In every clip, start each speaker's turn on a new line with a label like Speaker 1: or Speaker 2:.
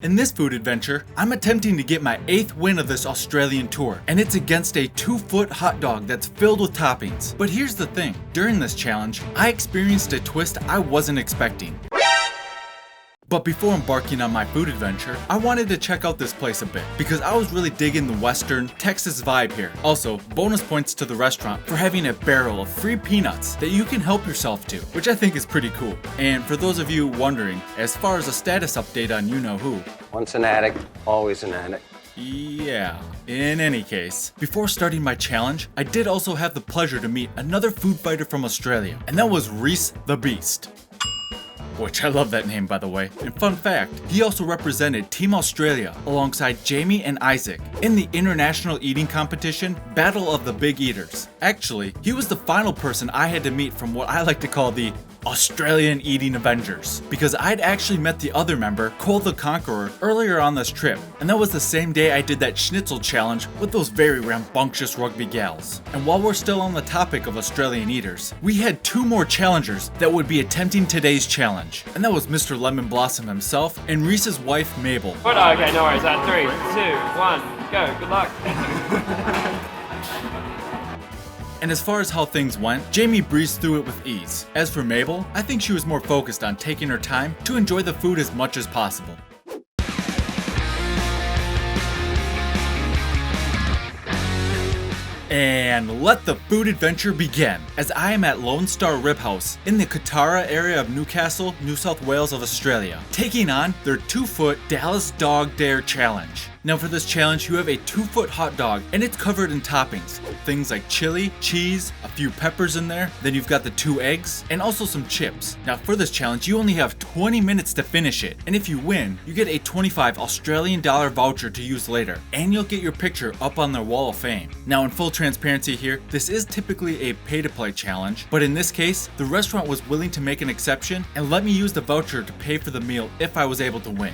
Speaker 1: In this food adventure, I'm attempting to get my 8th win of this Australian tour, and it's against a 2-foot hot dog that's filled with toppings. But here's the thing, during this challenge, I experienced a twist I wasn't expecting. But before embarking on my food adventure, I wanted to check out this place a bit, because I was really digging the Western Texas vibe here. Also, bonus points to the restaurant for having a barrel of free peanuts that you can help yourself to, which I think is pretty cool. And for those of you wondering, as far as a status update on you-know-who,
Speaker 2: once an addict, always an addict.
Speaker 1: Yeah, in any case, before starting my challenge, I did also have the pleasure to meet another food fighter from Australia, and that was Reese the Beast. Which I love that name, by the way. And fun fact, he also represented Team Australia alongside Jamie and Isaac in the international eating competition Battle of the Big Eaters. Actually, he was the final person I had to meet from what I like to call the Australian Eating Avengers, because I'd actually met the other member, Cole the Conqueror, earlier on this trip, and that was the same day I did that schnitzel challenge with those very rambunctious rugby gals. And while we're still on the topic of Australian eaters, we had 2 more challengers that would be attempting today's challenge, and that was Mr. Lemon Blossom himself and Reese's wife, Mabel.
Speaker 3: Okay, no worries. 3, 2, 1, go. Good luck.
Speaker 1: And as far as how things went, Jamie breezed through it with ease. As for Mabel, I think she was more focused on taking her time to enjoy the food as much as possible. And let the food adventure begin, as I am at Lone Star Ribhouse in the Kotara area of Newcastle, New South Wales of Australia, taking on their 2-foot Dallas Dog Dare Challenge. Now for this challenge, you have a 2-foot hot dog, and it's covered in toppings. Things like chili, cheese, a few peppers in there, then you've got the 2 eggs, and also some chips. Now for this challenge, you only have 20 minutes to finish it, and if you win, you get a $25 Australian dollar voucher to use later, and you'll get your picture up on their wall of fame. Now in full transparency here, this is typically a pay-to-play challenge, but in this case, the restaurant was willing to make an exception and let me use the voucher to pay for the meal if I was able to win.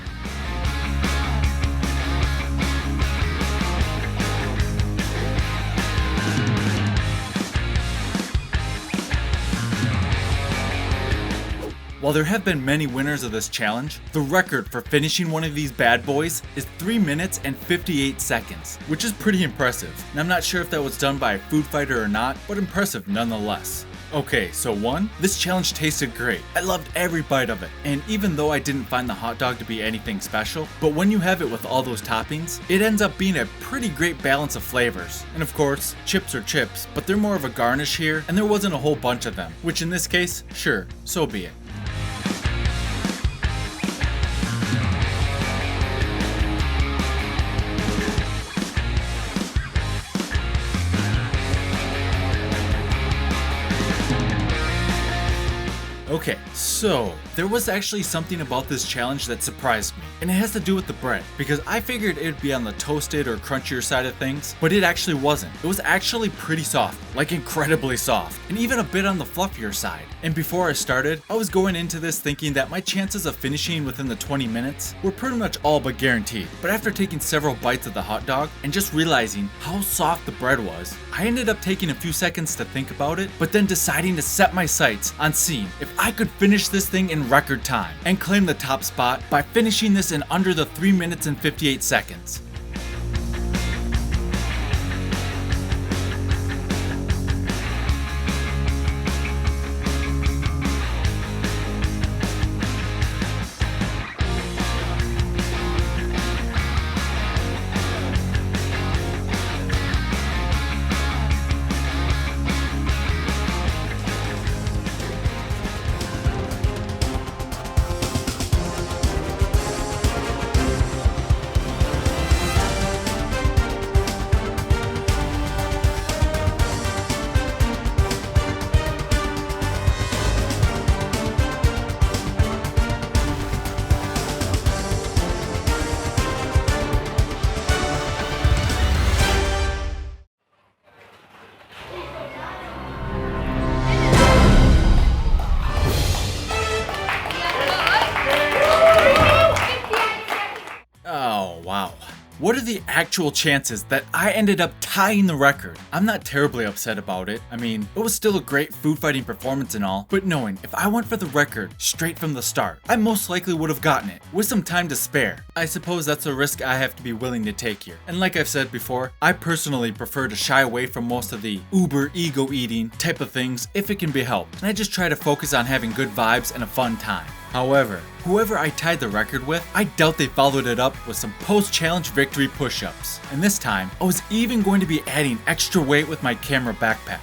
Speaker 1: While there have been many winners of this challenge, the record for finishing one of these bad boys is 3 minutes and 58 seconds, which is pretty impressive. And I'm not sure if that was done by a food fighter or not, but impressive nonetheless. Okay, so 1, this challenge tasted great. I loved every bite of it, and even though I didn't find the hot dog to be anything special, but when you have it with all those toppings, it ends up being a pretty great balance of flavors. And of course, chips are chips, but they're more of a garnish here, and there wasn't a whole bunch of them, which in this case, sure, so be it. Okay, so there was actually something about this challenge that surprised me, and it has to do with the bread, because I figured it would be on the toasted or crunchier side of things, but it actually wasn't. It was actually pretty soft, like incredibly soft, and even a bit on the fluffier side. And before I started, I was going into this thinking that my chances of finishing within the 20 minutes were pretty much all but guaranteed. But after taking several bites of the hot dog and just realizing how soft the bread was, I ended up taking a few seconds to think about it, but then deciding to set my sights on seeing if I could finish this thing in record time and claim the top spot by finishing this in under the 3 minutes and 58 seconds. What are the actual chances that I ended up tying the record? I'm not terribly upset about it. I mean, it was still a great food fighting performance and all, but knowing if I went for the record straight from the start, I most likely would have gotten it, with some time to spare. I suppose that's a risk I have to be willing to take here. And like I've said before, I personally prefer to shy away from most of the uber ego eating type of things if it can be helped, and I just try to focus on having good vibes and a fun time. However, whoever I tied the record with, I doubt they followed it up with some post-challenge victory push-ups. And this time, I was even going to be adding extra weight with my camera backpack.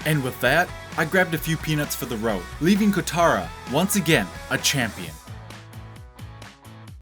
Speaker 1: And with that, I grabbed a few peanuts for the road, leaving Kotara, once again, a champion.